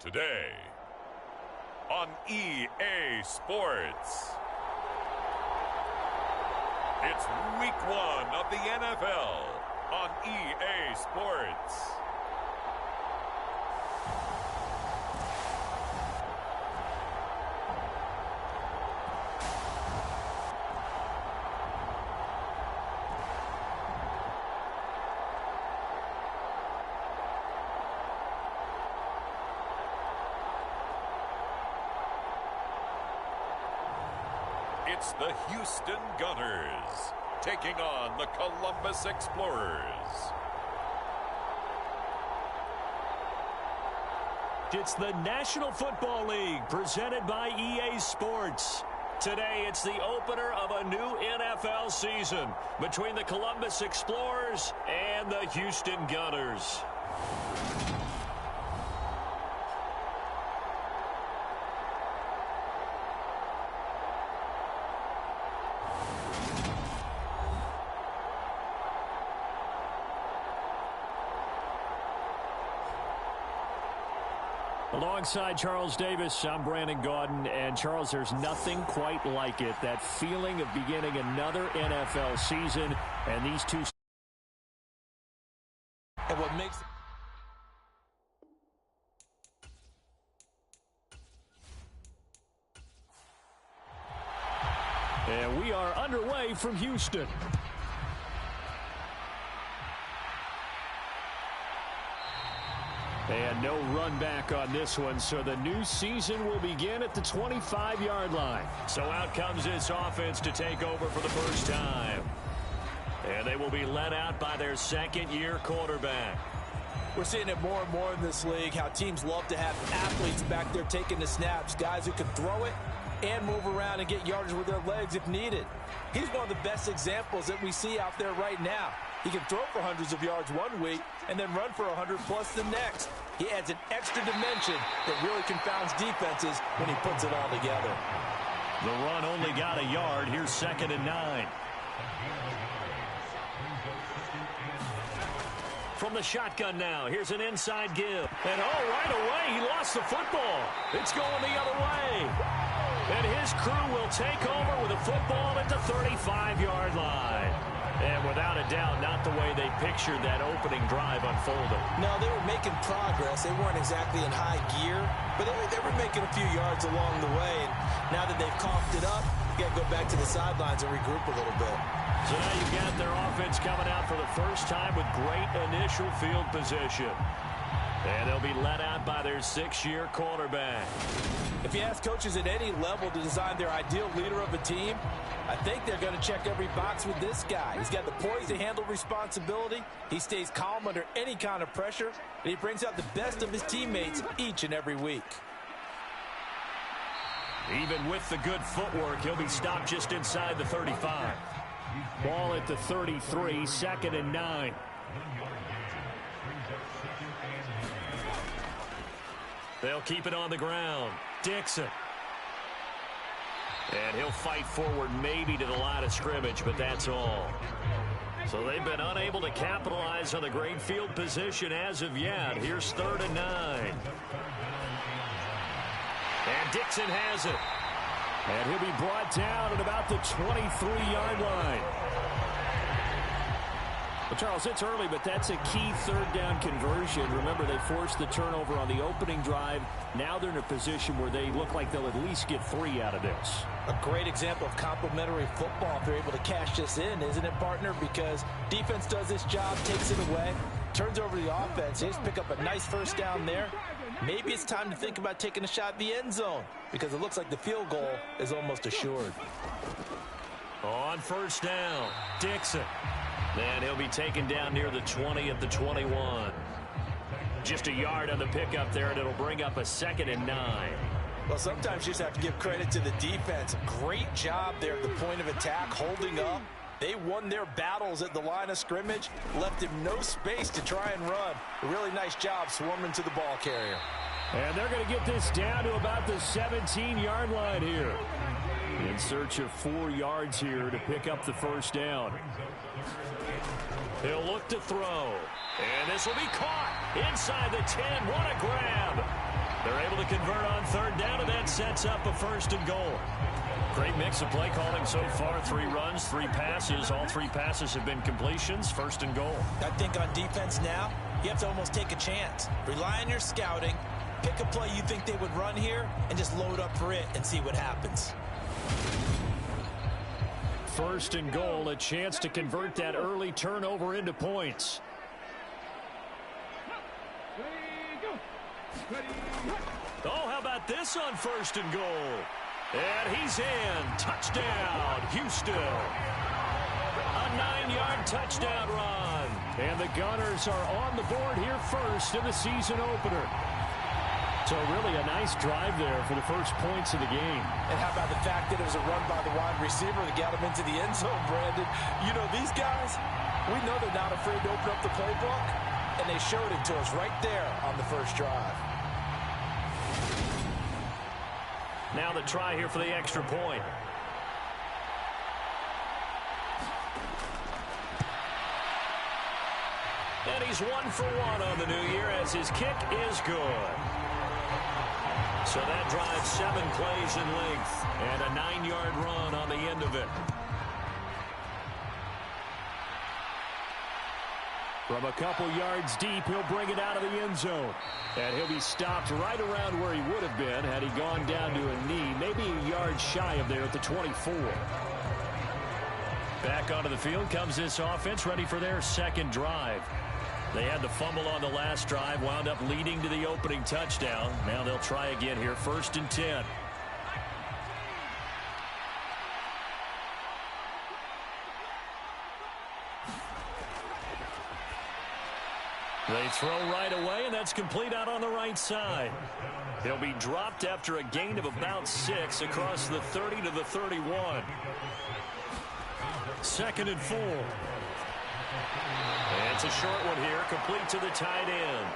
Today on EA Sports. It's week 1 of the NFL on EA Sports. It's the Houston Gunners taking on the Columbus Explorers. It's the National Football League presented by EA Sports. Today, it's the opener of a new NFL season between the Columbus Explorers and the Houston Gunners. Alongside Charles Davis, I'm Brandon Gaudin. And Charles, there's nothing quite like it. That feeling of beginning another NFL season. And these two... And what makes... And we are underway from Houston. And no run back on this one, so the new season will begin at the 25-yard line. So out comes this offense to take over for the first time. And they will be led out by their second-year quarterback. We're seeing it more and more in this league, how teams love to have athletes back there taking the snaps, guys who can throw it and move around and get yardage with their legs if needed. He's one of the best examples that we see out there right now. He can throw for hundreds of yards one week and then run for 100+ the next. He adds an extra dimension that really confounds defenses when he puts it all together. The run only got a yard. Here's 2nd and 9. From the shotgun now, here's an inside give. And right away, he lost the football. It's going the other way. And his crew will take over with a football at the 35-yard line. And without a doubt, not the way they pictured that opening drive unfolding. No, they were making progress. They weren't exactly in high gear, but they were making a few yards along the way. And now that they've coughed it up, you got to go back to the sidelines and regroup a little bit. So now you've got their offense coming out for the first time with great initial field position. And they'll be led out by their 6th-year quarterback. If you ask coaches at any level to design their ideal leader of a team, I think they're going to check every box with this guy. He's got the poise to handle responsibility. He stays calm under any kind of pressure, and he brings out the best of his teammates each and every week. Even with the good footwork, he'll be stopped just inside the 35. Ball at the 33, 2nd and 9. They'll keep it on the ground. Dixon. And he'll fight forward maybe to the line of scrimmage, but that's all. So they've been unable to capitalize on the great field position as of yet. Here's 3rd and 9. And Dixon has it. And he'll be brought down at about the 23-yard line. Well, Charles, it's early, but that's a key 3rd down conversion. Remember, they forced the turnover on the opening drive. Now they're in a position where they look like they'll at least get 3 out of this. A great example of complementary football if they're able to cash this in, isn't it, partner? Because defense does this job, takes it away, turns over the offense. They just pick up a nice 1st down there. Maybe it's time to think about taking a shot at the end zone because it looks like the field goal is almost assured. On 1st down, Dixon. Then he'll be taken down near the 20 at the 21. Just a yard on the pickup there, and it'll bring up a 2nd and 9. Well, sometimes you just have to give credit to the defense. Great job there at the point of attack, holding up. They won their battles at the line of scrimmage, left him no space to try and run. A really nice job swarming to the ball carrier. And they're going to get this down to about the 17-yard line here. In search of 4 yards here to pick up the 1st down. He'll look to throw. And this will be caught inside the 10. What a grab. The They're able to convert on third down, and that sets up a first and goal. Great mix of play calling so far. 3 runs, 3 passes. All 3 passes have been completions. First and goal. I think on defense now, you have to almost take a chance. Rely on your scouting. Pick a play you think they would run here and just load up for it and see what happens. First and goal, a chance to convert that early turnover into points. Oh, how about this on first and goal? And he's in. Touchdown, Houston. A 9-yard touchdown run. And the Gunners are on the board here first in the season opener. So really a nice drive there for the first points of the game. And how about the fact that it was a run by the wide receiver that got him into the end zone, Brandon? You know, these guys, we know they're not afraid to open up the playbook, and they showed it to us right there on the first drive. Now the try here for the extra point. And he's 1 for 1 on the new year as his kick is good. So that drives 7 plays in length and a 9-yard run on the end of it. From a couple yards deep, he'll bring it out of the end zone. And he'll be stopped right around where he would have been had he gone down to a knee, maybe a yard shy of there at the 24. Back onto the field comes this offense, ready for their second drive. They had the fumble on the last drive, wound up leading to the opening touchdown. Now they'll try again here, first and 10. They throw right away, and that's complete out on the right side. He'll be dropped after a gain of about 6 across the 30 to the 31. Second and 4. And it's a short one here, complete to the tight end.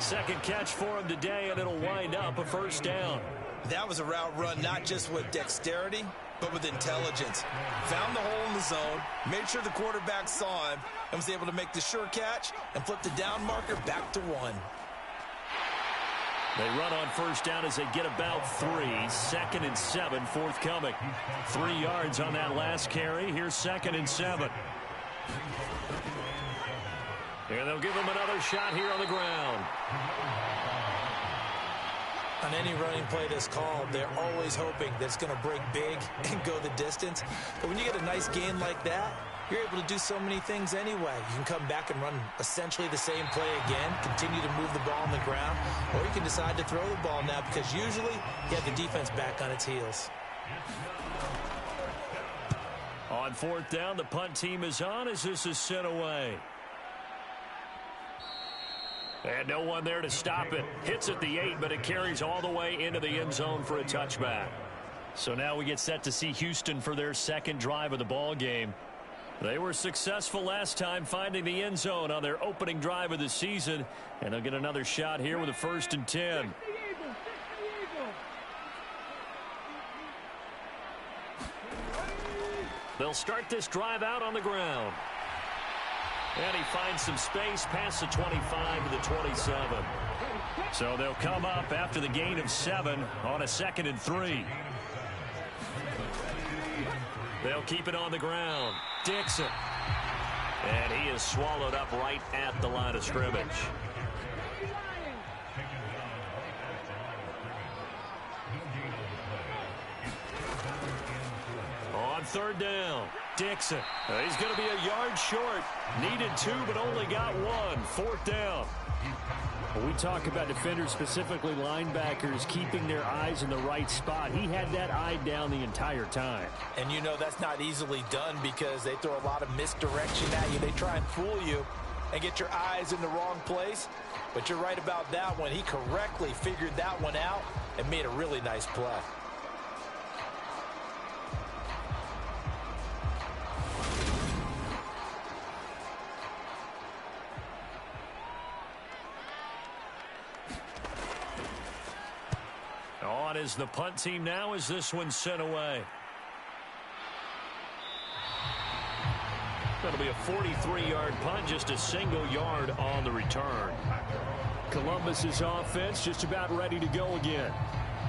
Second catch for him today, and it'll wind up a first down. That was a route run not just with dexterity, but with intelligence. Found the hole in the zone, made sure the quarterback saw him, and was able to make the sure catch and flip the down marker back to 1. They run on first down as they get about 3. Second and 7 forthcoming. 3 yards on that last carry. Here's second and 7. And they'll give him another shot here on the ground. On any running play that's called, they're always hoping that it's going to break big and go the distance. But when you get a nice gain like that, you're able to do so many things anyway. You can come back and run essentially the same play again, continue to move the ball on the ground, or you can decide to throw the ball now because usually you have the defense back on its heels. On fourth down, the punt team is on as this is sent away. And no one there to stop it. Hits at the 8, but it carries all the way into the end zone for a touchback. So now we get set to see Houston for their second drive of the ball game. They were successful last time finding the end zone on their opening drive of the season. And they'll get another shot here with a first and 10. They'll start this drive out on the ground. And he finds some space past the 25 to the 27. So they'll come up after the gain of 7 on a second and 3. They'll keep it on the ground. Dixon. And he is swallowed up right at the line of scrimmage. On third down, Dixon. He's going to be a yard short. Needed 2, but only got 1. Fourth down. When we talk about defenders, specifically linebackers, keeping their eyes in the right spot, he had that eye down the entire time. And you know that's not easily done because they throw a lot of misdirection at you. They try and fool you and get your eyes in the wrong place. But you're right about that one. He correctly figured that one out and made a really nice play. On is the punt team now as this one's sent away. That'll be a 43-yard punt, just a single yard on the return. Columbus's offense just about ready to go again.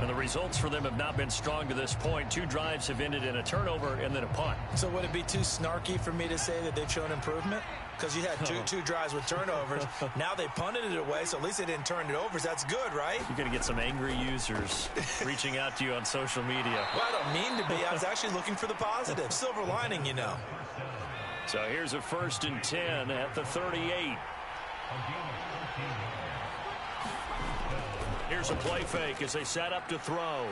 And the results for them have not been strong to this point. 2 drives have ended in a turnover and then a punt. So would it be too snarky for me to say that they've shown improvement? Because you had two drives with turnovers. Now they punted it away, so at least they didn't turn it over. So that's good, right? You're going to get some angry users reaching out to you on social media. Well, I don't mean to be. I was actually looking for the positive. Silver lining, you know. So here's a 1st and 10 at the 38. Here's a play fake as they set up to throw.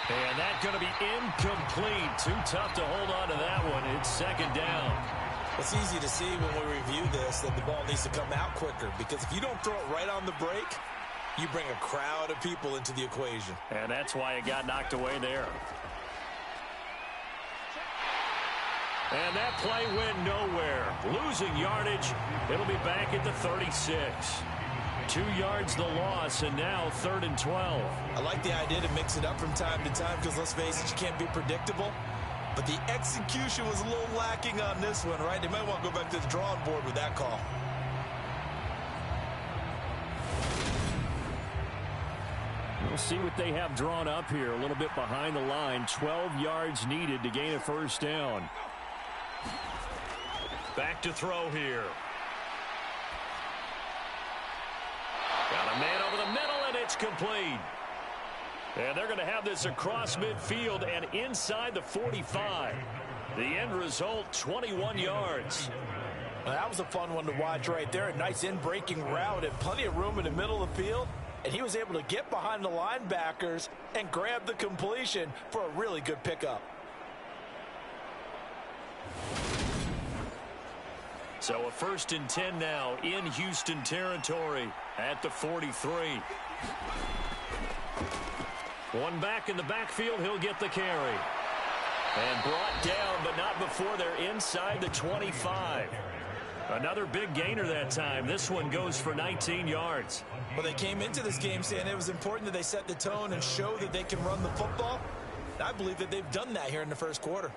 And that's going to be incomplete. Too tough to hold on to that one. It's 2nd down. It's easy to see when we review this that the ball needs to come out quicker, because if you don't throw it right on the break, you bring a crowd of people into the equation. And that's why it got knocked away there. And that play went nowhere. Losing yardage. It'll be back at the 36. 2 yards the loss, and now 3rd and 12. I like the idea to mix it up from time to time because, let's face it, you can't be predictable. But the execution was a little lacking on this one, right? They might want to go back to the drawing board with that call. We'll see what they have drawn up here. A little bit behind the line. 12 yards needed to gain a 1st down. Back to throw here. Got a man over the middle, and it's complete. And they're going to have this across midfield and inside the 45. The end result, 21 yards. Well, that was a fun one to watch right there. A nice in-breaking route and plenty of room in the middle of the field. And he was able to get behind the linebackers and grab the completion for a really good pickup. So a 1st and 10 now in Houston territory at the 43. One back in the backfield, he'll get the carry. And brought down, but not before they're inside the 25. Another big gainer that time. This one goes for 19 yards. Well, they came into this game saying it was important that they set the tone and show that they can run the football. I believe that they've done that here in the 1st quarter.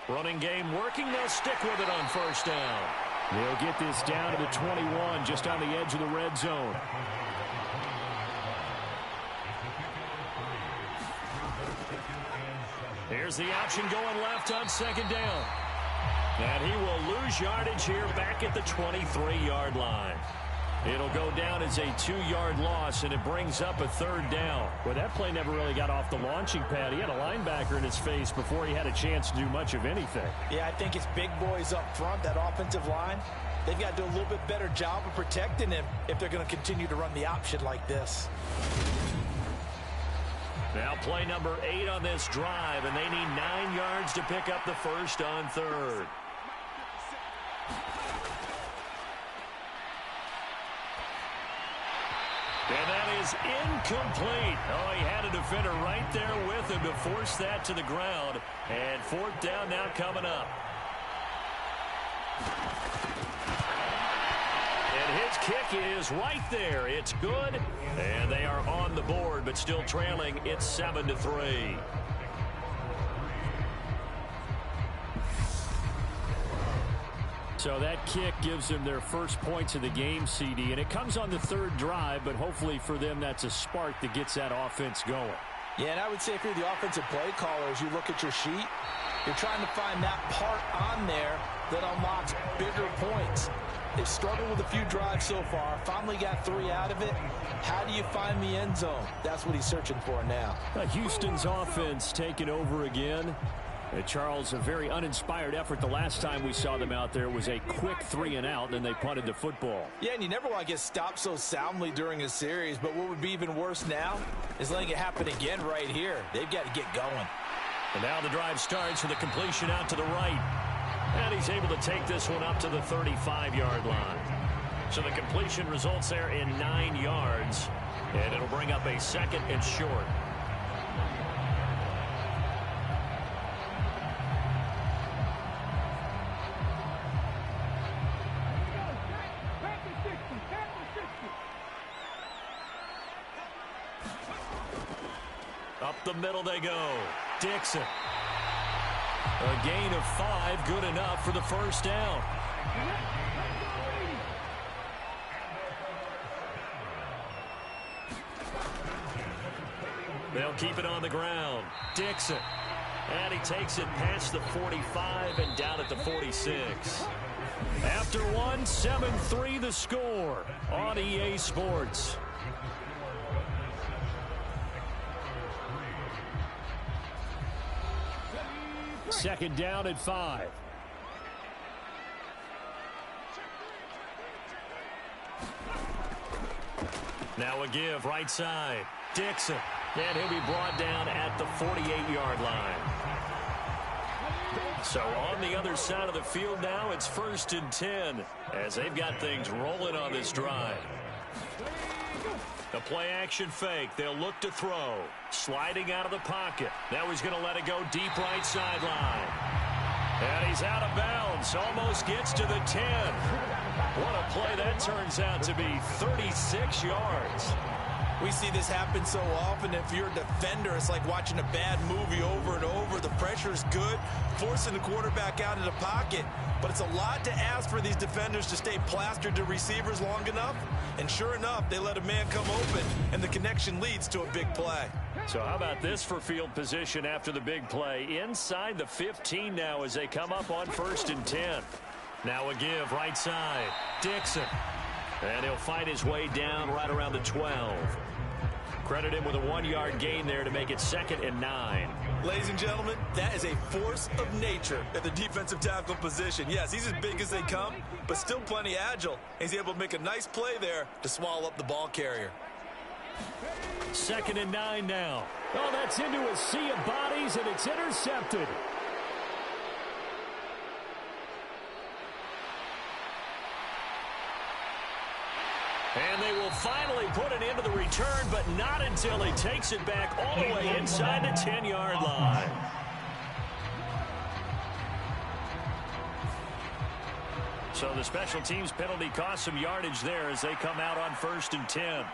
Running game working. They'll stick with it on 1st down. They'll get this down to the 21, just on the edge of the red zone. Here's the option going left on 2nd down. And he will lose yardage here back at the 23-yard line. It'll go down as a 2-yard loss, and it brings up a 3rd down. Well, that play never really got off the launching pad. He had a linebacker in his face before he had a chance to do much of anything. Yeah, I think it's big boys up front, that offensive line. They've got to do a little bit better job of protecting him if they're going to continue to run the option like this. Now play number 8 on this drive, and they need 9 yards to pick up the 1st on 3rd. And that is incomplete. Oh, he had a defender right there with him to force that to the ground. And 4th down now coming up. And his kick is right there. It's good. And they are on the board, but still trailing. It's 7-3. So that kick gives them their first points of the game, CD, and it comes on the 3rd drive, but hopefully for them that's a spark that gets that offense going. Yeah, and I would say if you're the offensive play caller, as you look at your sheet, you're trying to find that part on there that unlocks bigger points. They've struggled with a few drives so far, finally got 3 out of it. How do you find the end zone? That's what he's searching for now. Houston's offense taking over again. Charles, a very uninspired effort the last time we saw them out there was a quick 3-and-out, and they punted the football. Yeah, and you never want to get stopped so soundly during a series, but what would be even worse now is letting it happen again right here. They've got to get going. And now the drive starts with a completion out to the right. And he's able to take this one up to the 35-yard line. So the completion results there in 9 yards, and it'll bring up a 2nd and short. Up the middle they go. Dixon. A gain of 5, good enough for the first down. They'll keep it on the ground. Dixon. And he takes it past the 45 and down at the 46. After one, 7-3 the score on EA Sports. Second down at 5. Now a give right side. Dixon. And he'll be brought down at the 48-yard line. So on the other side of the field now, it's 1st and 10 as they've got things rolling on this drive. The play-action fake. They'll look to throw. Sliding out of the pocket. Now he's going to let it go deep right sideline. And he's out of bounds. Almost gets to the 10. What a play that turns out to be. 36 yards. We see this happen so often. If you're a defender, it's like watching a bad movie over and over. The pressure is good, forcing the quarterback out of the pocket. But it's a lot to ask for these defenders to stay plastered to receivers long enough. And sure enough, they let a man come open, and the connection leads to a big play. So how about this for field position after the big play? Inside the 15 now as they come up on 1st and 10. Now a give right side. Dixon. And he'll fight his way down right around the 12. Credit him with a 1-yard gain there to make it 2nd and 9. Ladies and gentlemen, that is a force of nature at the defensive tackle position. Yes, he's as big as they come, but still plenty agile. He's able to make a nice play there to swallow up the ball carrier. 2nd and 9 now. Oh, that's into a sea of bodies, and it's intercepted. And they will finally put an end to the return, but not until he takes it back all the way inside the 10-yard line. So the special teams penalty cost some yardage there as they come out on 1st and 10.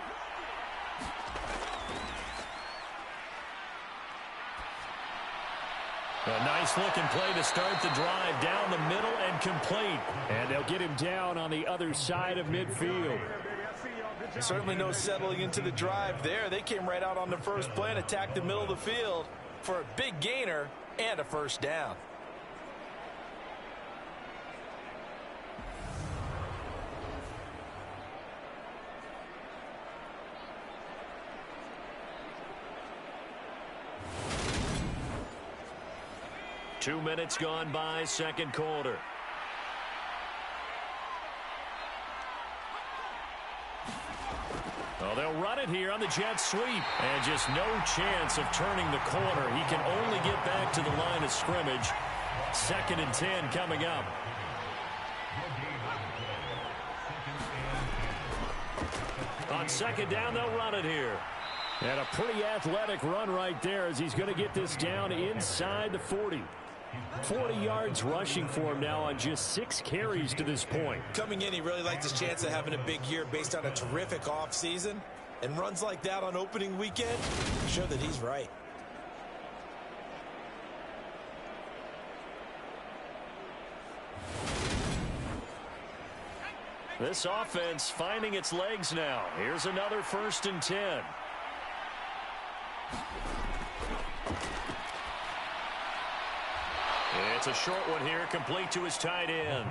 A nice-looking play to start the drive down the middle and complete. And they'll get him down on the other side of midfield. Certainly no settling into the drive there. They came right out on the first play and attacked the middle of the field for a big gainer and a first down. Two minutes gone by, second quarter. Oh, they'll run it here on the jet sweep. And just no chance of turning the corner. He can only get back to the line of scrimmage. 2nd and 10 coming up. On 2nd down, they'll run it here. And a pretty athletic run right there as he's going to get this down inside the 40. 40 yards rushing for him now on just 6 carries to this point. Coming in, he really liked his chance of having a big year based on a terrific offseason. And runs like that on opening weekend show that he's right. This offense finding its legs now. Here's another 1st and 10. It's a short one here, complete to his tight end.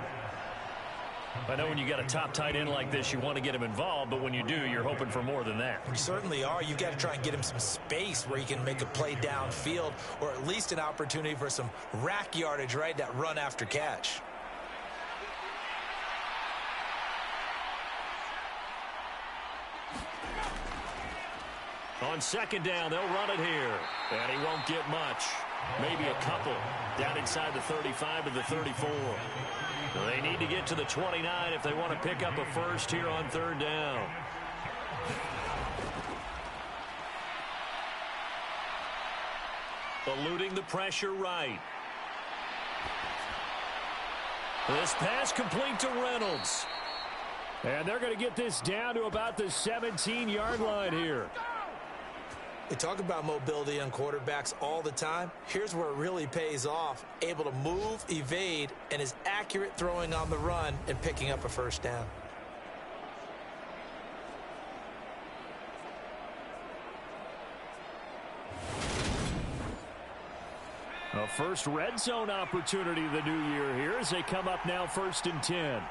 I know when you got a top tight end like this, you want to get him involved, but when you do, you're hoping for more than that. You certainly are. You've got to try and get him some space where he can make a play downfield, or at least an opportunity for some rack yardage, right? That run after catch. On 2nd down, they'll run it here. And he won't get much. Maybe a couple. Down inside the 35 to the 34. They need to get to the 29 if they want to pick up a first here on 3rd down. Eluding the pressure right. This pass complete to Reynolds. And they're going to get this down to about the 17-yard line here. We talk about mobility on quarterbacks all the time. Here's where it really pays off. Able to move, evade, and is accurate throwing on the run and picking up a first down. A first red zone opportunity of the new year here as they come up now 1st and 10.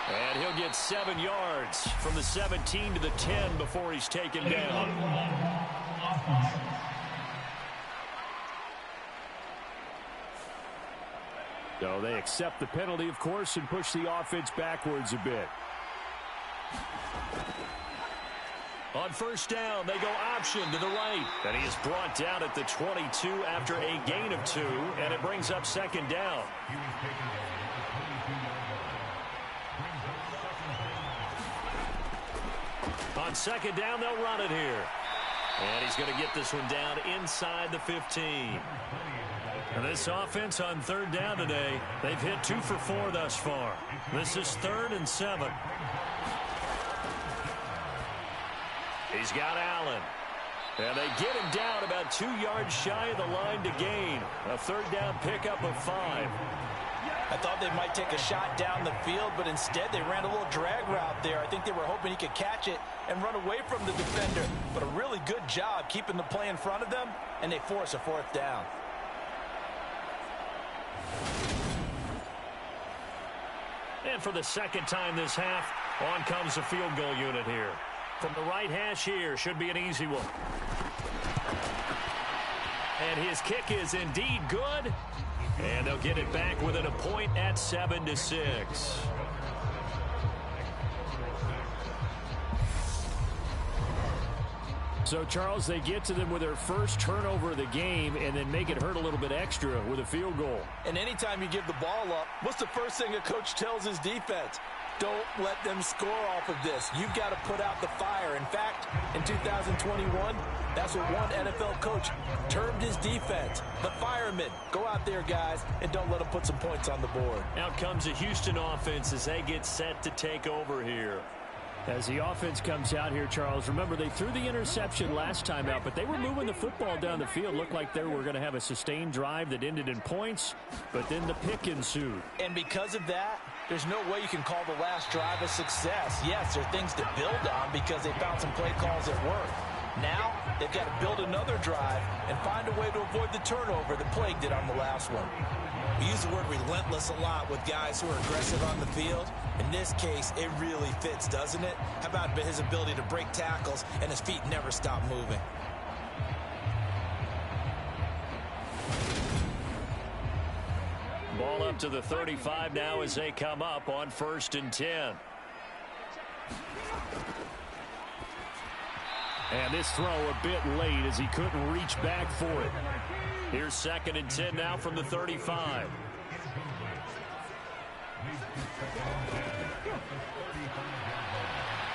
And he'll get 7 yards from the 17 to the 10 before he's taken down. So they accept the penalty, of course, and push the offense backwards a bit. On first down, they go option to the right. And he is brought down at the 22 after a gain of 2, and it brings up 2nd down. On 2nd down, they'll run it here. And he's going to get this one down inside the 15. And this offense on 3rd down today, they've hit 2 for 4 thus far. This is 3rd and 7. He's got Allen. And they get him down about 2 yards shy of the line to gain. A 3rd down pickup of 5. I thought they might take a shot down the field, but instead they ran a little drag route there. I think they were hoping he could catch it and run away from the defender. But a really good job keeping the play in front of them, and they force a 4th down. And for the 2nd time this half, on comes the field goal unit here. From the right hash here, should be an easy one. And his kick is indeed good. And they'll get it back within a point at 7-6. So, Charles, they get to them with their first turnover of the game and then make it hurt a little bit extra with a field goal. And anytime you give the ball up, what's the first thing a coach tells his defense? Don't let them score off of this. You've got to put out the fire. In fact, in 2021, that's what one NFL coach termed his defense, the firemen. Go out there, guys, and don't let them put some points on the board. Out comes the Houston offense as they get set to take over here. As the offense comes out here, Charles, remember they threw the interception last time out, but they were moving the football down the field. Looked like they were going to have a sustained drive that ended in points, but then the pick ensued. And because of that, there's no way you can call the last drive a success. Yes, there are things to build on because they found some play calls that work. Now, they've got to build another drive and find a way to avoid the turnover that plagued it on the last one. We use the word relentless a lot with guys who are aggressive on the field. In this case, it really fits, doesn't it? How about his ability to break tackles and his feet never stop moving? Ball up to the 35 now as they come up on 1st and 10. And this throw a bit late as he couldn't reach back for it. Here's 2nd and 10 now from the 35.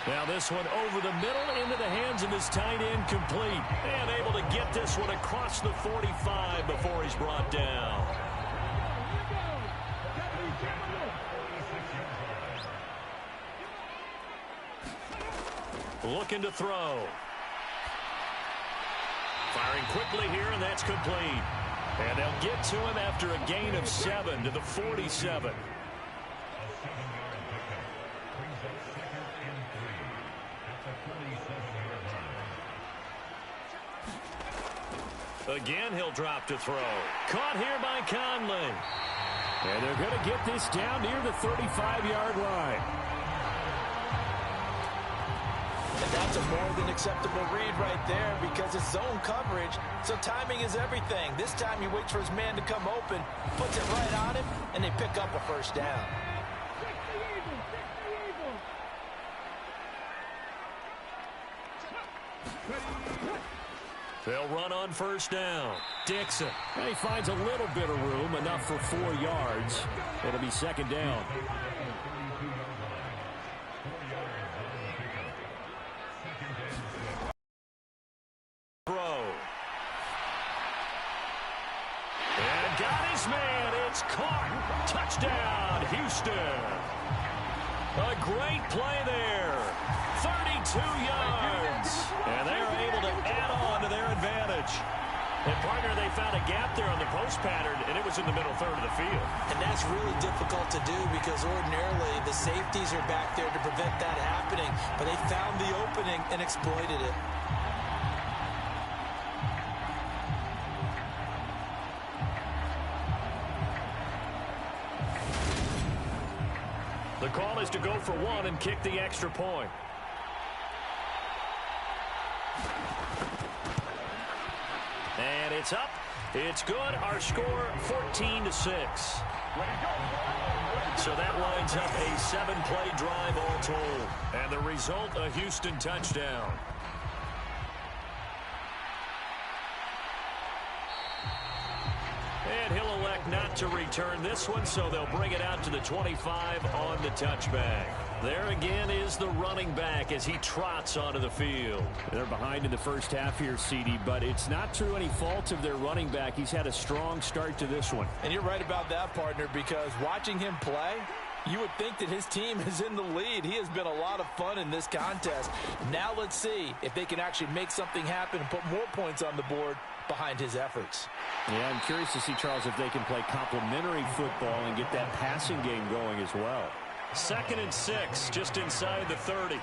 Now this one over the middle into the hands of his tight end, complete. And able to get this one across the 45 before he's brought down. Looking to throw. Firing quickly here, and that's complete. And they'll get to him after a gain of 7 to the 47. Again, he'll drop to throw. Caught here by Conley. And they're going to get this down near the 35-yard line. And that's a more than acceptable read right there because it's zone coverage, so timing is everything. This time he waits for his man to come open, puts it right on him, and they pick up a first down. They'll run on 1st down. Dixon. And he finds a little bit of room, enough for 4 yards. It'll be 2nd down. Got his man. It's caught. Touchdown, Houston. A great play there. 32 yards. And they're able to add on to their advantage. And, partner, they found a gap there on the post pattern, and it was in the middle third of the field. And that's really difficult to do because ordinarily the safeties are back there to prevent that happening. But they found the opening and exploited it. The call is to go for one and kick the extra point. And it's up. It's good. Our score, 14-6. So that lines up a 7-play drive all told. And the result, a Houston touchdown. And he'll elect not to return this one, so they'll bring it out to the 25 on the touchback. There again is the running back as he trots onto the field. They're behind in the first half here, CD, but it's not through any fault of their running back. He's had a strong start to this one. And you're right about that, partner, because watching him play, you would think that his team is in the lead. He has been a lot of fun in this contest. Now let's see if they can actually make something happen and put more points on the board behind his efforts. Yeah, I'm curious to see, Charles, if they can play complementary football and get that passing game going as well. 2nd and 6, just inside the 30.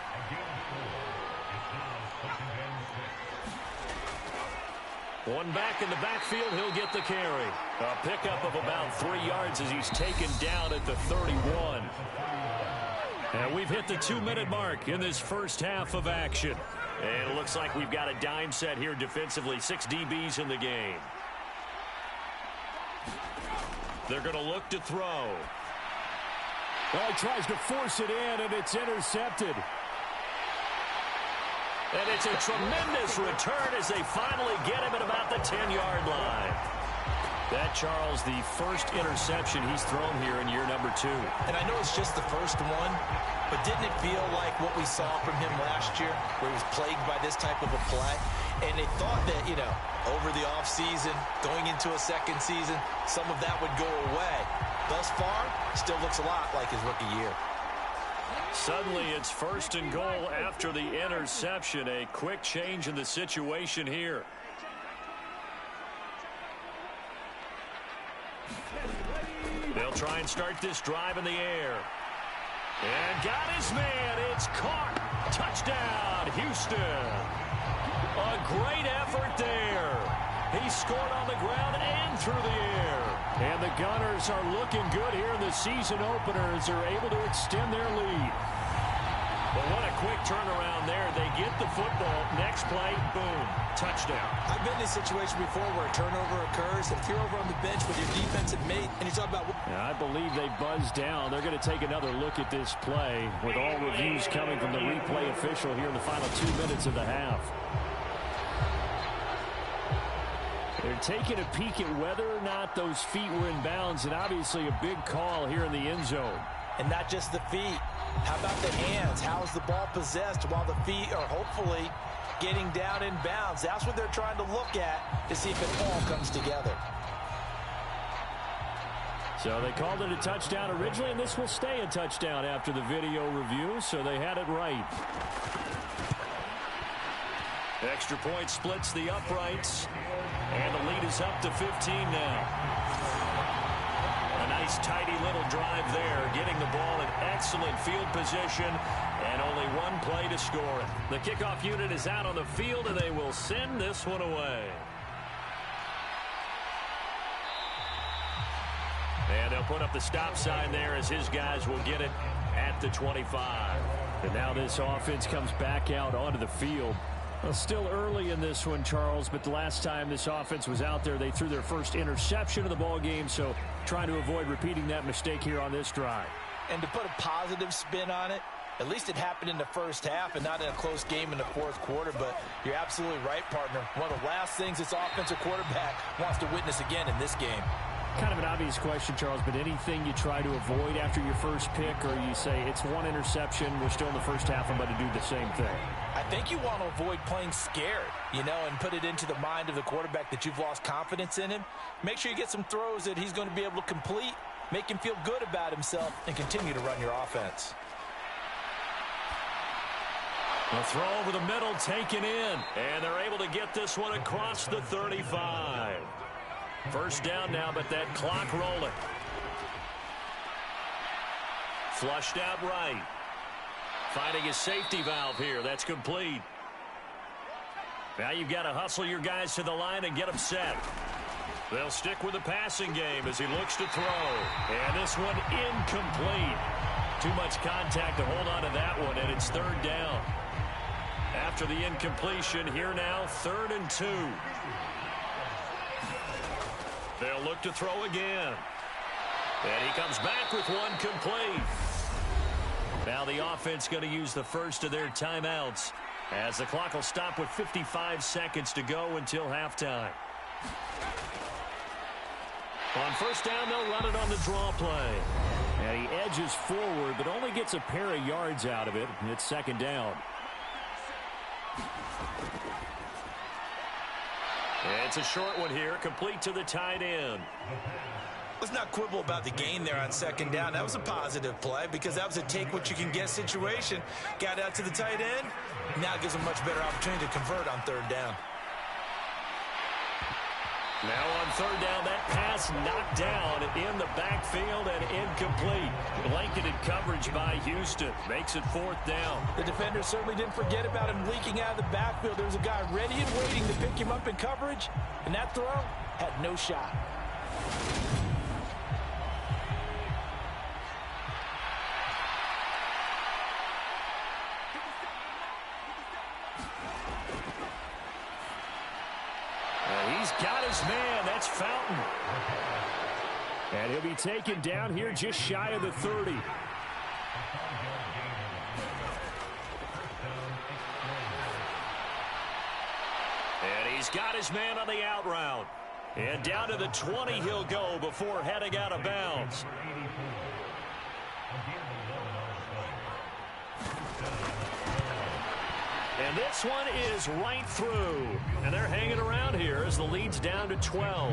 One back in the backfield, he'll get the carry. A pickup of about 3 yards as he's taken down at the 31. And we've hit the 2-minute mark in this first half of action. And it looks like we've got a dime set here defensively. 6 DBs in the game. They're going to look to throw. Well, he tries to force it in, and it's intercepted. And it's a tremendous return as they finally get him at about the 10-yard line. That, Charles, the first interception he's thrown here in year number 2. And I know it's just the first one, but didn't it feel like what we saw from him last year, where he was plagued by this type of a play? And they thought that, you know, over the offseason, going into a second season, some of that would go away. Thus far, still looks a lot like his rookie year. Suddenly, it's 1st and goal after the interception. A quick change in the situation here. They'll try and start this drive in the air. And got his man. It's caught. Touchdown, Houston. A great effort there. He scored on the ground and through the air. And the Gunners are looking good here in the season opener as they're able to extend their lead. But what a quick turnaround there. They get the football. Next play, boom, touchdown. I've been in this situation before where a turnover occurs. If you're over on the bench with your defensive mate and you talk about... I believe they buzzed down. They're going to take another look at this play with all reviews coming from the replay official here in the final 2 minutes of the half. They're taking a peek at whether or not those feet were in bounds, and obviously a big call here in the end zone. And not just the feet. How about the hands? How's the ball possessed while the feet are hopefully getting down in bounds? That's what they're trying to look at to see if it all comes together. So they called it a touchdown originally, and this will stay a touchdown after the video review, so they had it right. Extra point splits the uprights, and the lead is up to 15 now. A nice, tidy little drive there, getting the ball in excellent field position, and only one play to score it. The kickoff unit is out on the field, and they will send this one away. And they'll put up the stop sign there as his guys will get it at the 25. And now this offense comes back out onto the field. Well, still early in this one, Charles, but the last time this offense was out there, they threw their first interception of the ball game, so trying to avoid repeating that mistake here on this drive. And to put a positive spin on it, at least it happened in the first half and not in a close game in the fourth quarter, but you're absolutely right, partner. One of the last things this offensive quarterback wants to witness again in this game. Kind of an obvious question, Charles, but anything you try to avoid after your first pick, or you say it's one interception, we're still in the first half, I'm going to do the same thing? I think you want to avoid playing scared, you know, and put it into the mind of the quarterback that you've lost confidence in him. Make sure you get some throws that he's going to be able to complete, make him feel good about himself, and continue to run your offense. The throw over the middle taken in. And they're able to get this one across the 35. First down now, but that clock rolling. Flushed out right. Finding his safety valve here. That's complete. Now you've got to hustle your guys to the line and get them set. They'll stick with the passing game as he looks to throw. And this one incomplete. Too much contact to hold on to that one, and it's third down. After the incompletion, here now, 3rd and 2. They'll look to throw again. And he comes back with one complete. Now the offense going to use the first of their timeouts as the clock will stop with 55 seconds to go until halftime. On first down, they'll run it on the draw play. And he edges forward, but only gets a pair of yards out of it. And it's second down. It's a short one here, complete to the tight end. Let's not quibble about the gain there on second down. That was a positive play because that was a take-what-you-can-get situation. Got out to the tight end. Now it gives him a much better opportunity to convert on third down. Now on third down, that pass knocked down in the backfield and incomplete. Blanketed coverage by Houston. Makes it fourth down. The defender certainly didn't forget about him leaking out of the backfield. There was a guy ready and waiting to pick him up in coverage, and that throw had no shot. Got his man. That's Fountain. And he'll be taken down here just shy of the 30. And he's got his man on the out route. And down to the 20 he'll go before heading out of bounds. And this one is right through. And they're hanging around here as the lead's down to 12.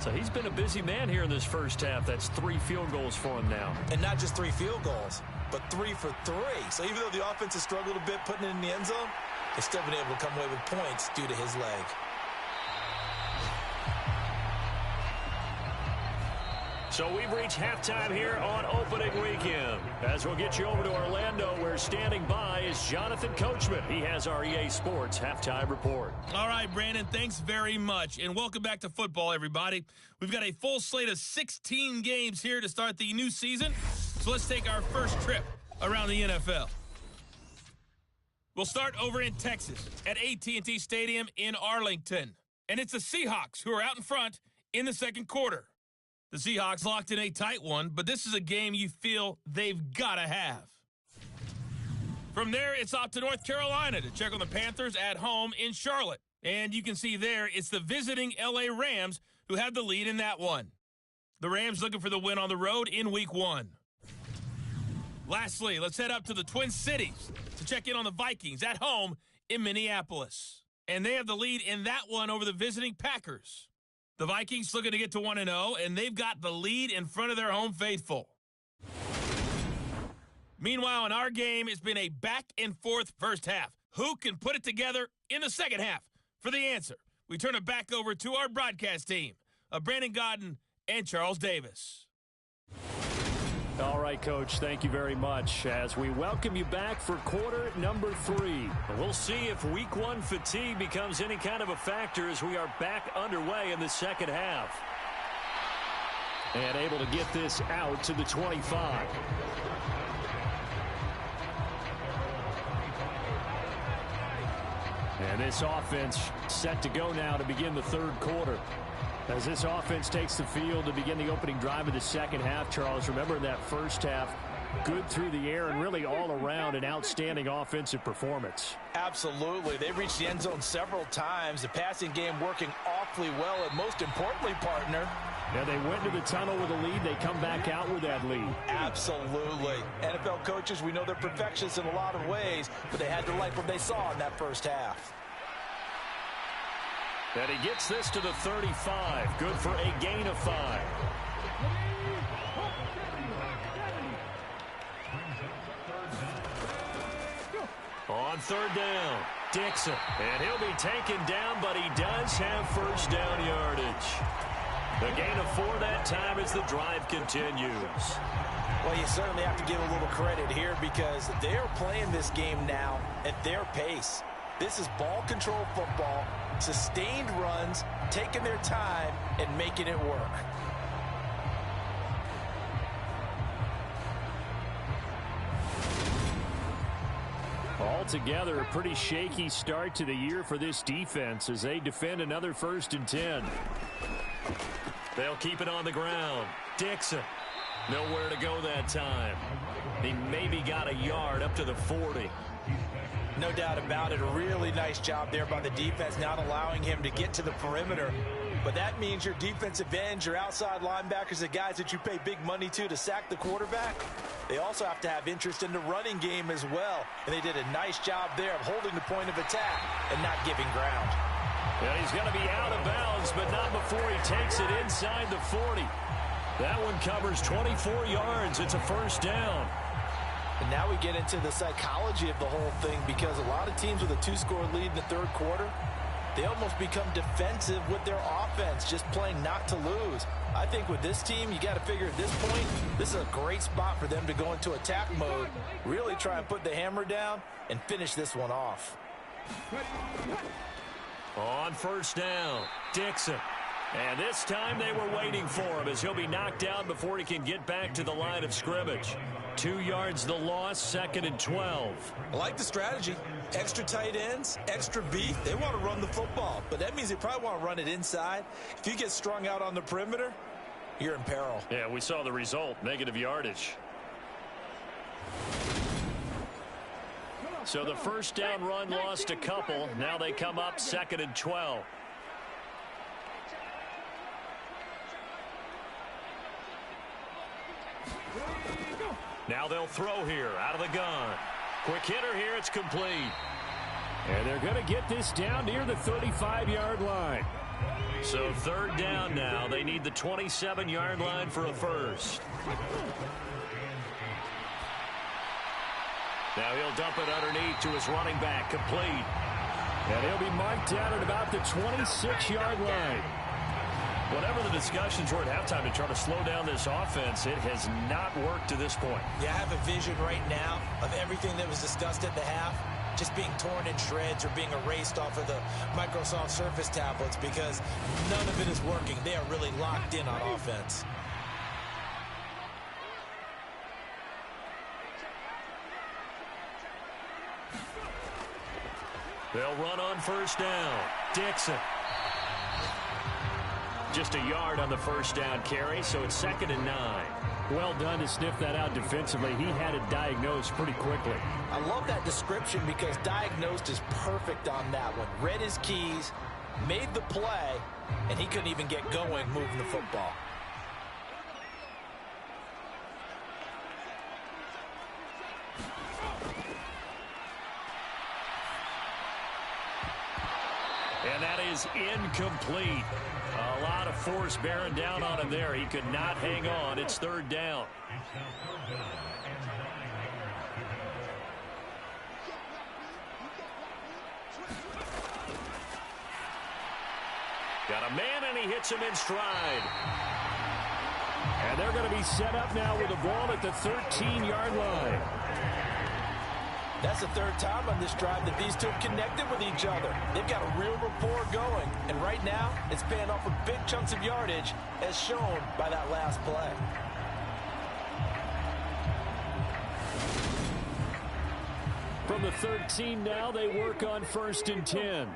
So he's been a busy man here in this first half. That's 3 field goals for him now. And not just 3 field goals, but 3 for 3. So even though the offense has struggled a bit putting it in the end zone, they've still been able to come away with points due to his leg. So we've reached halftime here on opening weekend. As we'll get you over to Orlando, where standing by is Jonathan Coachman. He has our EA Sports halftime report. All right, Brandon, thanks very much. And welcome back to football, everybody. We've got a full slate of 16 games here to start the new season. So let's take our first trip around the NFL. We'll start over in Texas at AT&T Stadium in Arlington. And it's the Seahawks who are out in front in the second quarter. The Seahawks locked in a tight one, but this is a game you feel they've got to have. From there, it's off to North Carolina to check on the Panthers at home in Charlotte. And you can see there, it's the visiting L.A. Rams who have the lead in that one. The Rams looking for the win on the road in Week 1. Lastly, let's head up to the Twin Cities to check in on the Vikings at home in Minneapolis. And they have the lead in that one over the visiting Packers. The Vikings looking to get to 1-0, and they've got the lead in front of their home faithful. Meanwhile, in our game, it's been a back-and-forth first half. Who can put it together in the second half? For the answer, we turn it back over to our broadcast team of Brandon Godden and Charles Davis. All right, Coach, thank you very much as we welcome you back for quarter number 3. We'll see if Week 1 fatigue becomes any kind of a factor as we are back underway in the second half. And able to get this out to the 25. And this offense set to go now to begin the third quarter. As this offense takes the field to begin the opening drive of the second half, Charles, remember in that first half, good through the air and really all around an outstanding offensive performance. Absolutely. They reached the end zone several times. The passing game working awfully well, and most importantly, partner, yeah, they went to the tunnel with a lead. They come back out with that lead. Absolutely. NFL coaches, we know they're perfectionists in a lot of ways, but they had to like what they saw in that first half. And he gets this to the 35. Good for a gain of 5. On third down, Dixon. And he'll be taken down, but he does have first down yardage. The gain of 4 that time as the drive continues. Well, you certainly have to give a little credit here because they're playing this game now at their pace. This is ball control football, sustained runs, taking their time, and making it work. Altogether, a pretty shaky start to the year for this defense as they defend another 1st and 10. They'll keep it on the ground. Dixon, nowhere to go that time. He maybe got a yard up to the 40. No doubt about it. A really nice job there by the defense, not allowing him to get to the perimeter. But that means your defensive ends, your outside linebackers, the guys that you pay big money to sack the quarterback, they also have to have interest in the running game as well. And they did a nice job there of holding the point of attack and not giving ground. And he's going to be out of bounds, but not before he takes it inside the 40. That one covers 24 yards. It's a first down. And now we get into the psychology of the whole thing because a lot of teams with a 2-score lead in the third quarter, they almost become defensive with their offense, just playing not to lose. I think with this team, you got to figure at this point, this is a great spot for them to go into attack mode, really try and put the hammer down and finish this one off. On first down, Dixon. And this time they were waiting for him as he'll be knocked down before he can get back to the line of scrimmage. 2 yards the loss, 2nd and 12. I like the strategy. Extra tight ends, extra beef. They want to run the football, but that means they probably want to run it inside. If you get strung out on the perimeter, you're in peril. Yeah, we saw the result, negative yardage. So the first down run lost a couple. Now they come up 2nd and 12. Now they'll throw here out of the gun. Quick hitter here. It's complete. And they're going to get this down near the 35-yard line. So 3rd down now. They need the 27-yard line for a first. Now he'll dump it underneath to his running back. Complete. And he'll be marked down at about the 26-yard line. Whatever the discussions were at halftime to try to slow down this offense, it has not worked to this point. Yeah, I have a vision right now of everything that was discussed at the half just being torn in shreds or being erased off of the Microsoft Surface tablets because none of it is working. They are really locked in on offense. They'll run on first down. Dixon. Just a yard on the first down carry, so it's 2nd and 9. Well done to sniff that out defensively. He had it diagnosed pretty quickly. I love that description because diagnosed is perfect on that one. Read his keys, made the play, and he couldn't even get going moving the football. And that is incomplete. A lot of force bearing down on him there. He could not hang on. It's 3rd down. Got a man, and he hits him in stride. And they're going to be set up now with the ball at the 13-yard line. That's the 3rd time on this drive that these two have connected with each other. They've got a real rapport going. And right now, it's paying off with big chunks of yardage, as shown by that last play. From the 13 now, they work on 1st and 10.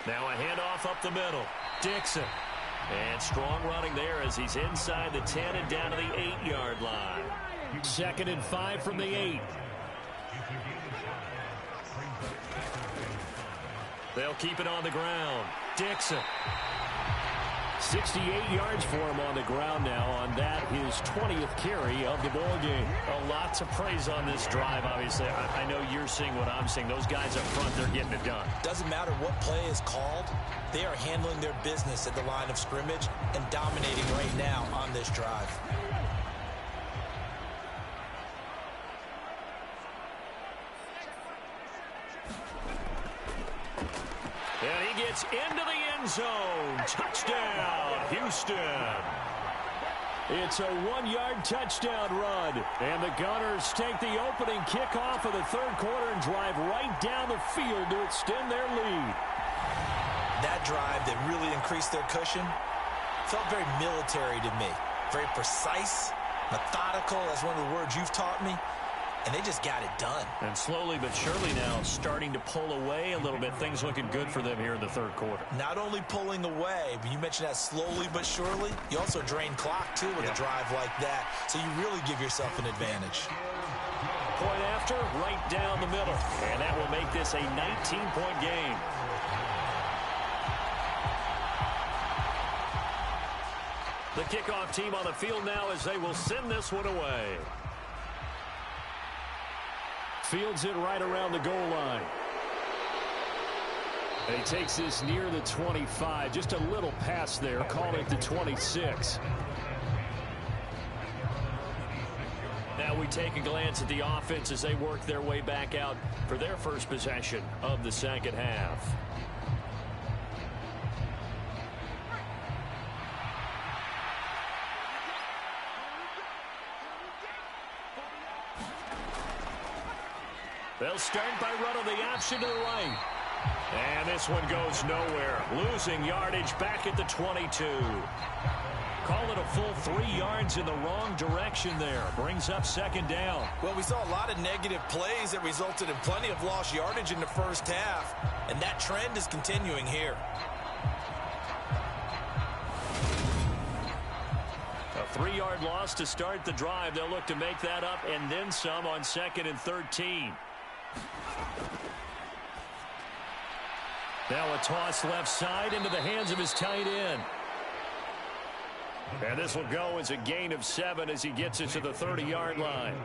Now a handoff up the middle. Dixon. And strong running there as he's inside the 10 and down to the 8-yard line. 2nd and 5 from the 8. They'll keep it on the ground. Dixon. 68 yards for him on the ground now on that, his 20th carry of the ball game. A lot to praise on this drive, obviously. I know you're seeing what I'm seeing. Those guys up front, they're getting it done. Doesn't matter what play is called. They are handling their business at the line of scrimmage and dominating right now on this drive. It's into the end zone. Touchdown, Houston. It's a 1-yard touchdown run. And the Gunners take the opening kickoff of the third quarter and drive right down the field to extend their lead. That drive that really increased their cushion felt very military to me. Very precise, methodical. That's one of the words you've taught me. And they just got it done. And slowly but surely now starting to pull away a little bit. Things looking good for them here in the third quarter. Not only pulling away, but you mentioned that slowly but surely. You also drain clock, too, with a drive like that. So you really give yourself an advantage. Point after, right down the middle. And that will make this a 19-point game. The kickoff team on the field now as they will send this one away. Fields it right around the goal line. And he takes this near the 25. Just a little pass there. Call it the 26. Now we take a glance at the offense as they work their way back out for their first possession of the second half. They'll start by running the option to the right. And this one goes nowhere. Losing yardage back at the 22. Call it a full 3 yards in the wrong direction there. Brings up second down. Well, we saw a lot of negative plays that resulted in plenty of lost yardage in the first half. And that trend is continuing here. A 3-yard loss to start the drive. They'll look to make that up and then some on 2nd and 13. Now a toss left side into the hands of his tight end. And this will go as a gain of 7 as he gets it to the 30-yard line.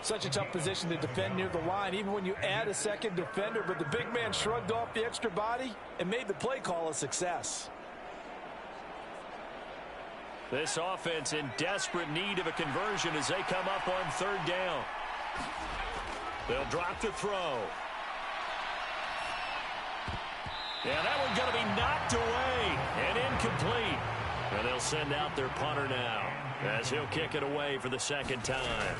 Such a tough position to defend near the line, even when you add a second defender. But the big man shrugged off the extra body and made the play call a success. This offense in desperate need of a conversion as they come up on 3rd down. They'll drop the throw. Yeah, that one's going to be knocked away and incomplete. And they'll send out their punter now as he'll kick it away for the second time.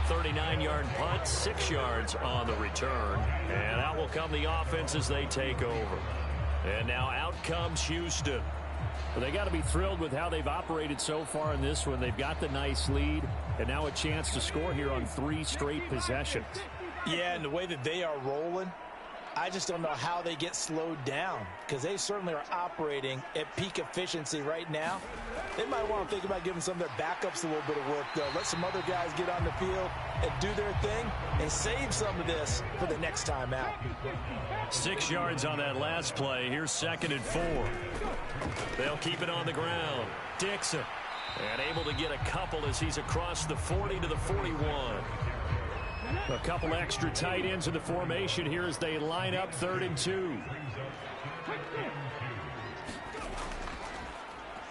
39-yard punt, 6 yards on the return. And out will come the offense as they take over. And now out comes Houston. Well, they got to be thrilled with how they've operated so far in this one. They've got the nice lead, and now a chance to score here on 3 straight possessions. Yeah, and the way that they are rolling, I just don't know how they get slowed down, because they certainly are operating at peak efficiency right now. They might want to think about giving some of their backups a little bit of work, though. Let some other guys get on the field and do their thing and save some of this for the next time out. 6 yards on that last play. Here's 2nd and 4. They'll keep it on the ground. Dixon. And able to get a couple as he's across the 40 to the 41. A couple extra tight ends in the formation here as they line up 3rd and 2.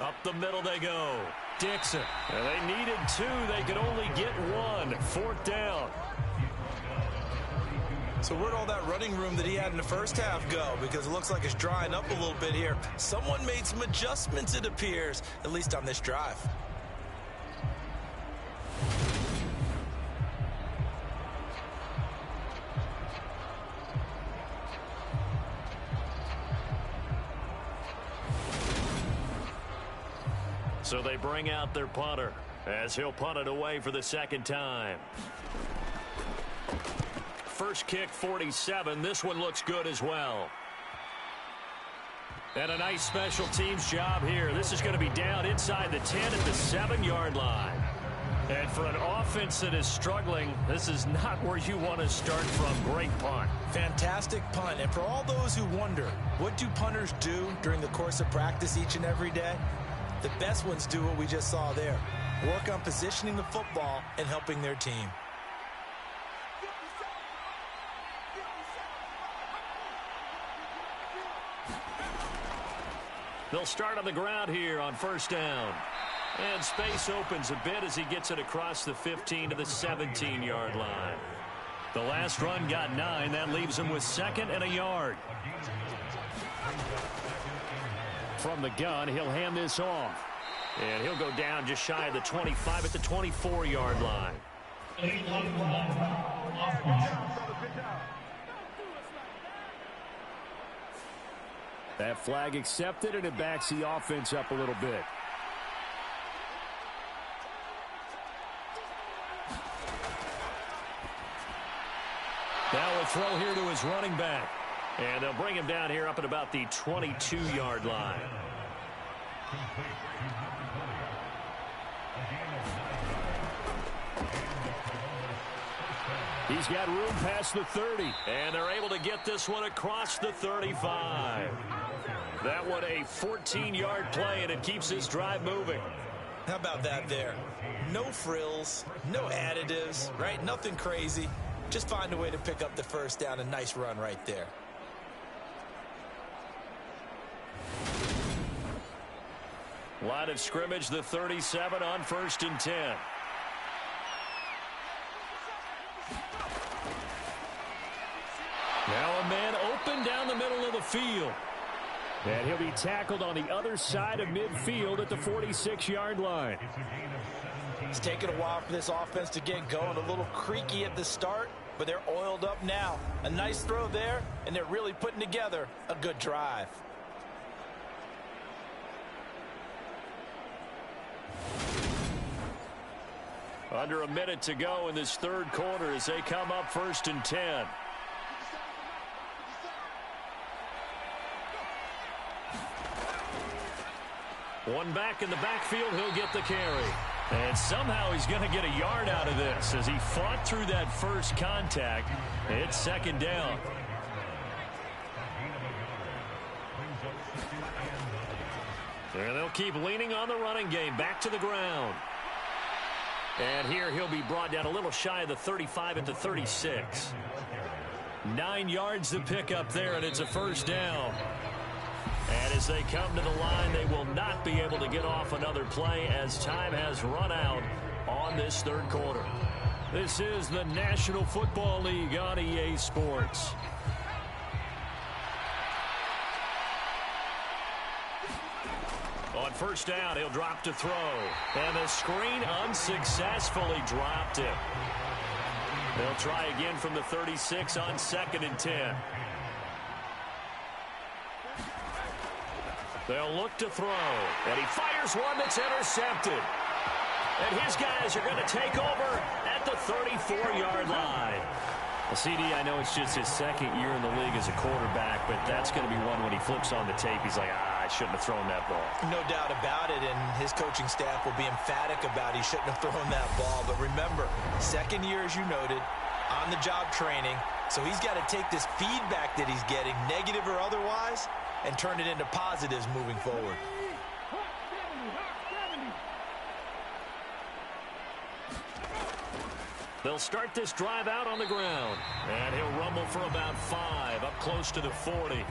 Up the middle they go. Dixon. And they needed 2. They could only get 1. 4th down. So where'd all that running room that he had in the first half go? Because it looks like it's drying up a little bit here. Someone made some adjustments, it appears, at least on this drive. So they bring out their punter as he'll punt it away for the second time. First kick, 47. This one looks good as well. And a nice special teams job here. This is going to be down inside the 10 at the 7-yard line. And for an offense that is struggling, this is not where you want to start from. Great punt. Fantastic punt. And for all those who wonder, what do punters do during the course of practice each and every day? The best ones do what we just saw there. Work on positioning the football and helping their team. They'll start on the ground here on 1st down. And space opens a bit as he gets it across the 15 to the 17-yard line. The last run got 9. That leaves him with 2nd and a yard. From the gun, he'll hand this off. And he'll go down just shy of the 25 at the 24-yard line. That flag accepted, and it backs the offense up a little bit. Now a throw here to his running back. And they'll bring him down here up at about the 22-yard line. He's got room past the 30. And they're able to get this one across the 35. That one a 14-yard play, and it keeps his drive moving. How about that there? No frills, no additives, right? Nothing crazy. Just find a way to pick up the first down. A nice run right there. Line of scrimmage, the 37 on 1st and 10. Now a man open down the middle of the field. And he'll be tackled on the other side of midfield at the 46-yard line. It's taken a while for this offense to get going. A little creaky at the start, but they're oiled up now. A nice throw there, and they're really putting together a good drive. Under a minute to go in this third quarter as they come up 1st and 10. One back in the backfield, he'll get the carry. And somehow he's going to get a yard out of this as he fought through that first contact. It's 2nd down. And they'll keep leaning on the running game. Back to the ground. And here he'll be brought down a little shy of the 35 at the 36. 9 yards to pick up there, and it's a 1st down. And as they come to the line, they will not be able to get off another play as time has run out on this third quarter. This is the National Football League on EA Sports. On 1st down, he'll drop to throw. And the screen unsuccessfully dropped him. They'll try again from the 36 on 2nd and 10. They'll look to throw. And he fires one that's intercepted. And his guys are going to take over at the 34-yard line. Well, CD, I know it's just his 2nd year in the league as a quarterback, but that's going to be one when he flips on the tape. He's like, I shouldn't have thrown that ball. No doubt about it, and his coaching staff will be emphatic about he shouldn't have thrown that ball. But remember, 2nd year, as you noted, on-the-job training. So he's got to take this feedback that he's getting, negative or otherwise, and turn it into positives moving forward. They'll start this drive out on the ground. And he'll rumble for about 5, up close to the 40.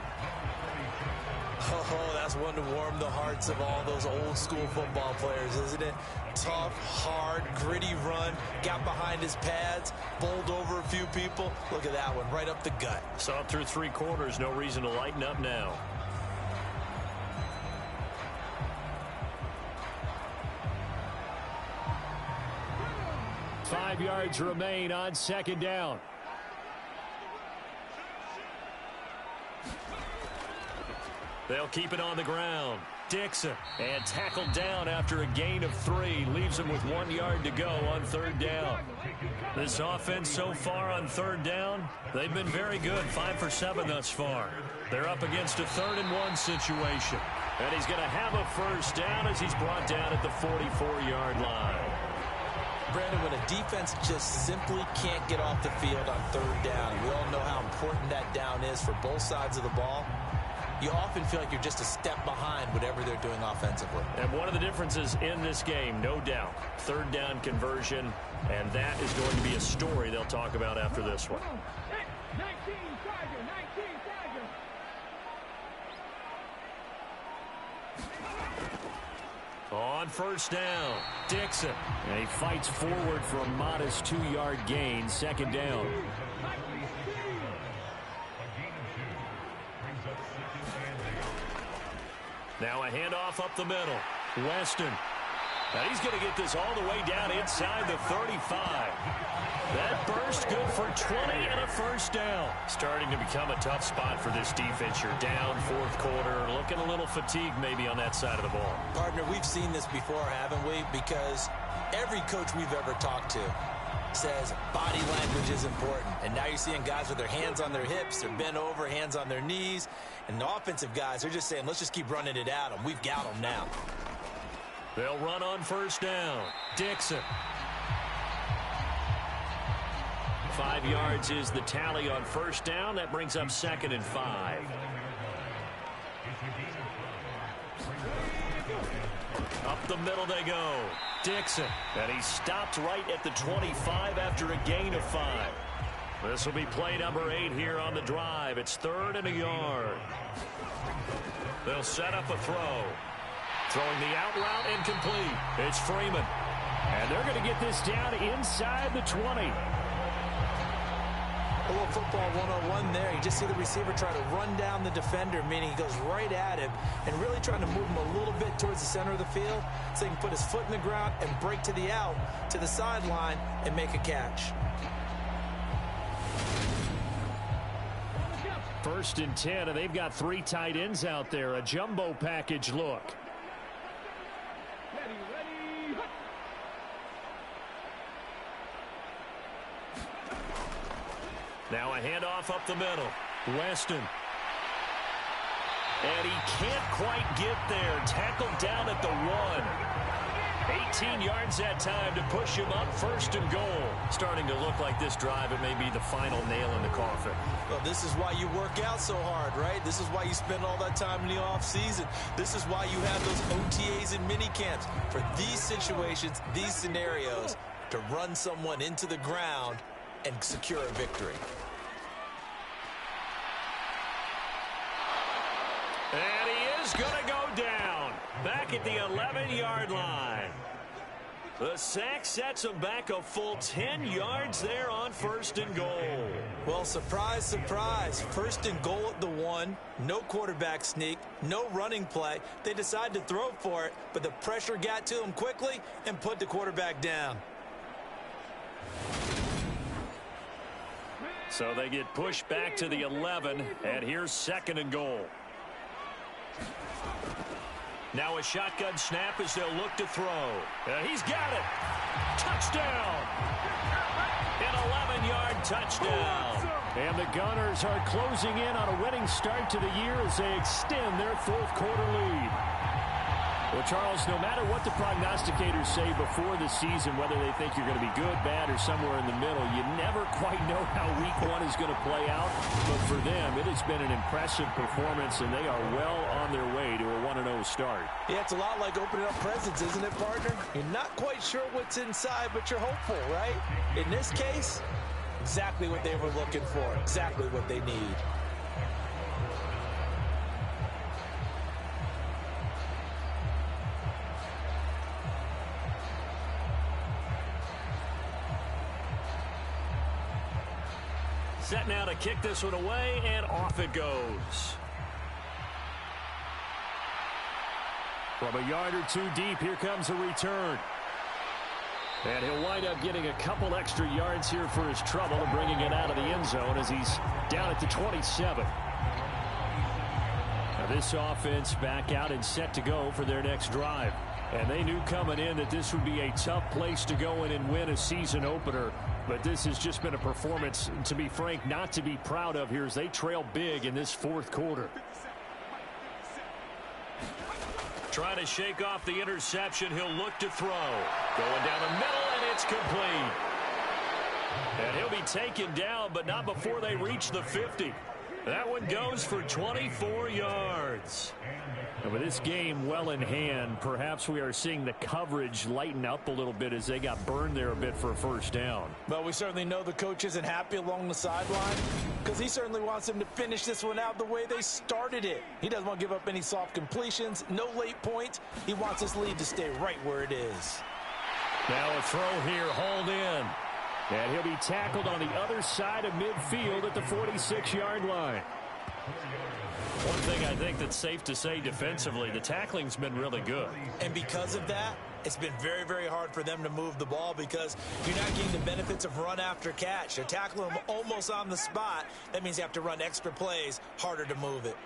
Oh, that's one to warm the hearts of all those old-school football players, isn't it? Tough, hard, gritty run, got behind his pads, bowled over a few people. Look at that one, right up the gut. Saw it through 3 quarters, no reason to lighten up now. Five yards remain on 2nd down. They'll keep it on the ground. Dixon, and tackled down after a gain of 3. Leaves him with 1 yard to go on 3rd down. This offense so far on 3rd down, they've been very good. 5 for 7 thus far. They're up against a 3rd and 1 situation. And he's going to have a 1st down as he's brought down at the 44-yard line. Brandon, when a defense just simply can't get off the field on 3rd down, we all know how important that down is for both sides of the ball. You often feel like you're just a step behind whatever they're doing offensively. And one of the differences in this game, no doubt, 3rd down conversion, and that is going to be a story they'll talk about after this one. On first down, Dixon. And he fights forward for a modest 2-yard gain, second down. Now a handoff up the middle. Weston. Now he's going to get this all the way down inside the 35. That burst good for 20 and a first down. Starting to become a tough spot for this defense. You're down fourth quarter, looking a little fatigued maybe on that side of the ball. Partner, we've seen this before, haven't we? Because every coach we've ever talked to says body language is important. And now you're seeing guys with their hands on their hips, they're bent over, hands on their knees. And the offensive guys are just saying, let's just keep running it at them. We've got them now. They'll run on first down. Dixon. 5 yards is the tally on first down. That brings up 2nd and 5. Up the middle they go. Dixon. And he stopped right at the 25 after a gain of 5. This will be play number 8 here on the drive. It's 3rd and a yard. They'll set up a throw. Throwing the out route incomplete. It's Freeman. And they're going to get this down inside the 20. A little football 101 there. You just see the receiver try to run down the defender, meaning he goes right at him and really trying to move him a little bit towards the center of the field so he can put his foot in the ground and break to the out, to the sideline, and make a catch. 1st and 10, and they've got 3 tight ends out there. A jumbo package look. Now a handoff up the middle. Weston. And he can't quite get there. Tackled down at the 1. 18 yards that time to push him up 1st and goal. Starting to look like this drive, it may be the final nail in the coffin. Well, this is why you work out so hard, right? This is why you spend all that time in the offseason. This is why you have those OTAs and mini camps. For these situations, these scenarios, to run someone into the ground and secure a victory. And he is going to go down back at the 11-yard line. The sack sets him back a full 10 yards there on 1st and goal. Well, surprise, surprise. 1st and goal at the 1. No quarterback sneak. No running play. They decide to throw for it, but the pressure got to him quickly and put the quarterback down. So they get pushed back to the 11, and here's 2nd and goal. Now a shotgun snap as they'll look to throw. He's got it. Touchdown. An 11-yard touchdown. And the Gunners are closing in on a winning start to the year as they extend their 4th quarter lead. Well, Charles, no matter what the prognosticators say before the season, whether they think you're going to be good, bad, or somewhere in the middle, you never quite know how week 1 is going to play out. But for them, it has been an impressive performance, and they are well on their way to a 1-0 start. Yeah, it's a lot like opening up presents, isn't it, partner? You're not quite sure what's inside, but you're hopeful, right? In this case, exactly what they were looking for, exactly what they need. Set now to kick this one away, and off it goes. From a yard or 2 deep, here comes a return. And he'll wind up getting a couple extra yards here for his trouble and bringing it out of the end zone as he's down at the 27. Now this offense back out and set to go for their next drive. And they knew coming in that this would be a tough place to go in and win a season opener. But this has just been a performance, to be frank, not to be proud of here as they trail big in this 4th quarter. Trying to shake off the interception. He'll look to throw. Going down the middle, and it's complete. And he'll be taken down, but not before they reach the 50. That one goes for 24 yards. And with this game well in hand, perhaps we are seeing the coverage lighten up a little bit as they got burned there a bit for a first down. Well, we certainly know the coach isn't happy along the sideline because he certainly wants them to finish this one out the way they started it. He doesn't want to give up any soft completions, no late points. He wants this lead to stay right where it is. Now a throw here, hauled in. And he'll be tackled on the other side of midfield at the 46-yard line. One thing I think that's safe to say defensively, the tackling's been really good. And because of that, it's been very, very hard for them to move the ball because you're not getting the benefits of run after catch. They're tackling them almost on the spot. That means you have to run extra plays, harder to move it.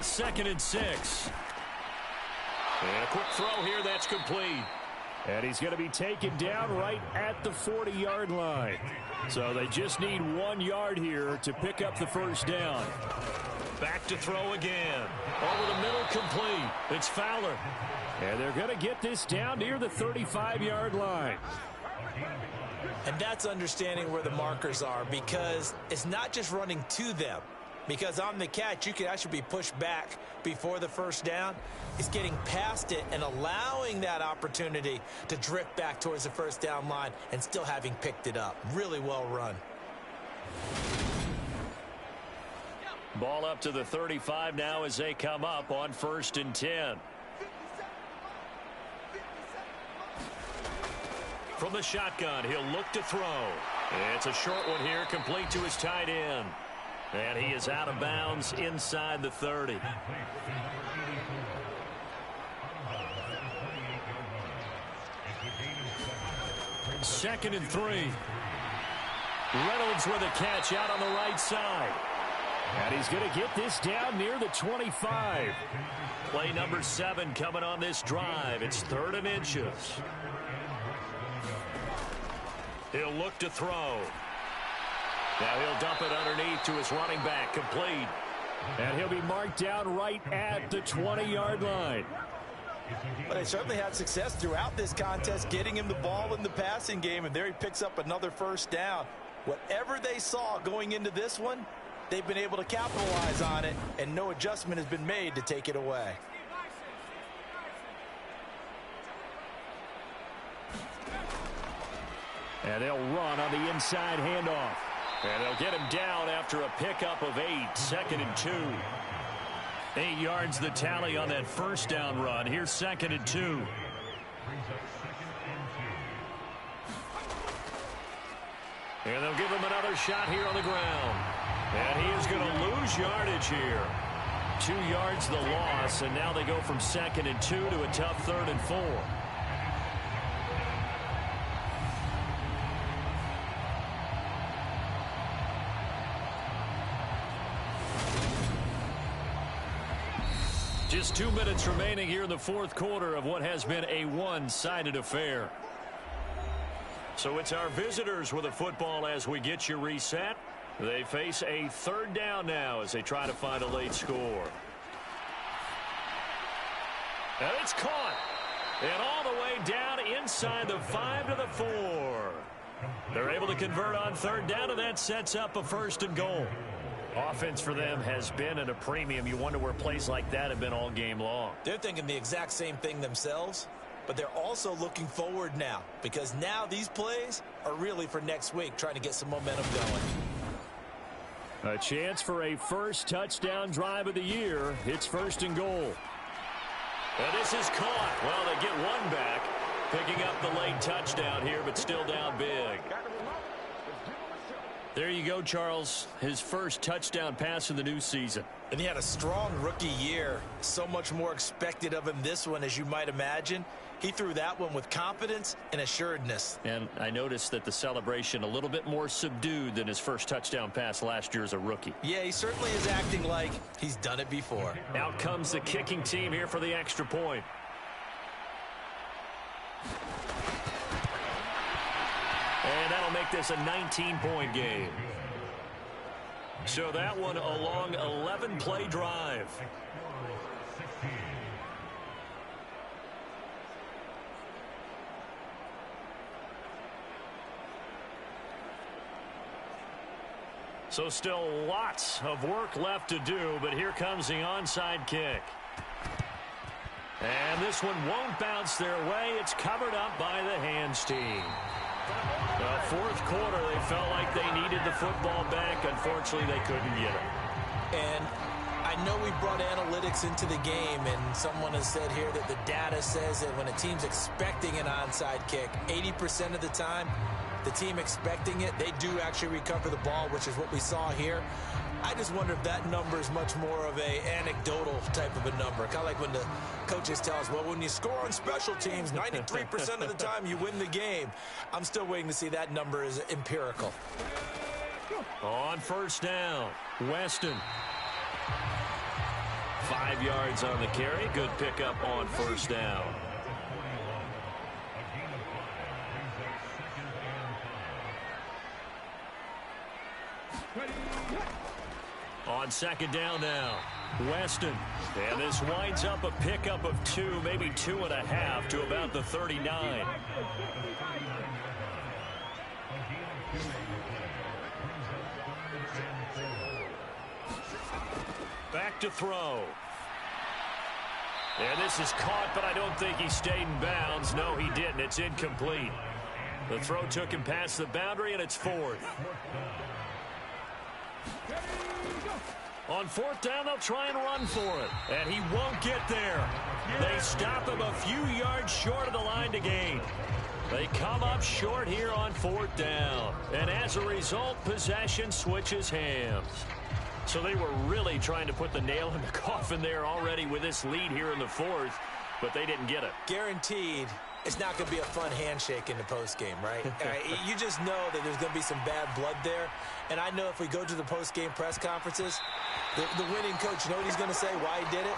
2nd and 6. And a quick throw here, that's complete. And he's going to be taken down right at the 40-yard line. So they just need 1 yard here to pick up the first down. Back to throw again. Over the middle, complete. It's Fowler. And they're going to get this down near the 35-yard line. And that's understanding where the markers are because it's not just running to them. Because on the catch, you can actually be pushed back before the first down. It's getting past it and allowing that opportunity to drift back towards the first down line and still having picked it up. Really well run. Ball up to the 35 now as they come up on 1st and 10. From the shotgun, he'll look to throw. It's a short one here, complete to his tight end. And he is out of bounds inside the 30. Second and 3. Reynolds with a catch out on the right side. And he's going to get this down near the 25. Play number 7 coming on this drive. It's 3rd and inches. He'll look to throw. Now he'll dump it underneath to his running back, complete. And he'll be marked down right at the 20-yard line. But they certainly had success throughout this contest getting him the ball in the passing game, and there he picks up another first down. Whatever they saw going into this one, they've been able to capitalize on it, and no adjustment has been made to take it away. And they'll run on the inside handoff. And they'll get him down after a pickup of 8, 2nd and 2. 8 yards the tally on that first down run. Here's 2nd and 2. And they'll give him another shot here on the ground. And he is going to lose yardage here. 2 yards the loss, and now they go from 2nd and 2 to a tough 3rd and 4. Just 2 minutes remaining here in the 4th quarter of what has been a one-sided affair. So it's our visitors with the football as we get you reset. They face a 3rd down now as they try to find a late score. And it's caught. And all the way down inside the 5 to the 4. They're able to convert on 3rd down, and that sets up a 1st and goal. Offense for them has been at a premium. You wonder where plays like that have been all game long. They're thinking the exact same thing themselves, but they're also looking forward now because now these plays are really for next week, trying to get some momentum going. A chance for a first touchdown drive of the year. It's 1st and goal. And this is caught. Well, they get one back, picking up the late touchdown here, but still down big. There you go, Charles. His first touchdown pass of the new season. And he had a strong rookie year. So much more expected of him this one, as you might imagine. He threw that one with confidence and assuredness. And I noticed that the celebration a little bit more subdued than his first touchdown pass last year as a rookie. Yeah, he certainly is acting like he's done it before. Out comes the kicking team here for the extra point. And that'll make this a 19-point game. So that one a long 11-play drive. So still lots of work left to do, but here comes the onside kick. And this one won't bounce their way. It's covered up by the hands team. The fourth quarter, they felt like they needed the football back. Unfortunately, they couldn't get it. And I know we brought analytics into the game, and someone has said here that the data says that when a team's expecting an onside kick, 80% of the time, the team expecting it, they do actually recover the ball, which is what we saw here. I just wonder if that number is much more of a anecdotal type of a number. Kind of like when the coaches tell us, well, when you score on special teams, 93% of the time you win the game. I'm still waiting to see that number is empirical. On first down, Weston. 5 yards on the carry. Good pickup on first down. On second down now, Weston. And this winds up a pickup of 2, maybe 2.5 to about the 39. Back to throw. And this is caught, but I don't think he stayed in bounds. No, he didn't. It's incomplete. The throw took him past the boundary, and it's fourth. On fourth down, they'll try and run for it. And he won't get there. They stop him a few yards short of the line to gain. They come up short here on fourth down. And as a result, possession switches hands. So they were really trying to put the nail in the coffin there already with this lead here in the fourth, but they didn't get it. Guaranteed it's not going to be a fun handshake in the postgame, right? You just know that there's going to be some bad blood there. And I know if we go to the postgame press conferences, the winning coach, you know what he's going to say, why he did it?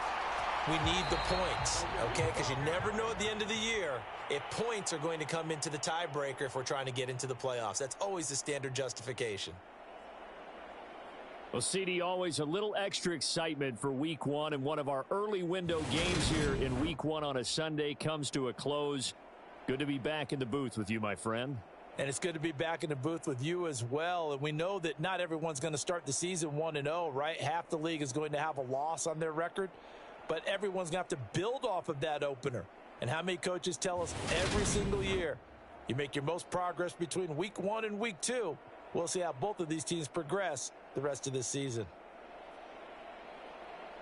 We need the points, okay? Because you never know at the end of the year if points are going to come into the tiebreaker if we're trying to get into the playoffs. That's always the standard justification. Well, CD, always a little extra excitement for Week 1, and one of our early window games here in Week 1 on a Sunday comes to a close. Good to be back in the booth with you, my friend. And it's good to be back in the booth with you as well. And we know that not everyone's going to start the season 1-0, right? Half the league is going to have a loss on their record, but everyone's going to have to build off of that opener. And how many coaches tell us every single year, you make your most progress between Week 1 and Week 2. We'll see how both of these teams progress the rest of this season.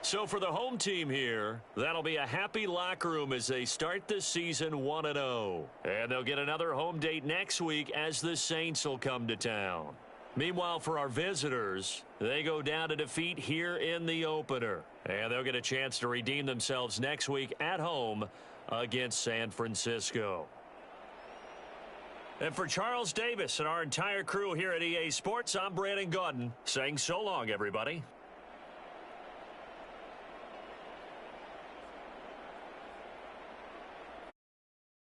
So for the home team here, that'll be a happy locker room as they start this season 1-0. And they'll get another home date next week as the Saints will come to town. Meanwhile, for our visitors, they go down to defeat here in the opener. And they'll get a chance to redeem themselves next week at home against San Francisco. And for Charles Davis and our entire crew here at EA Sports, I'm Brandon Gaudin saying so long, everybody.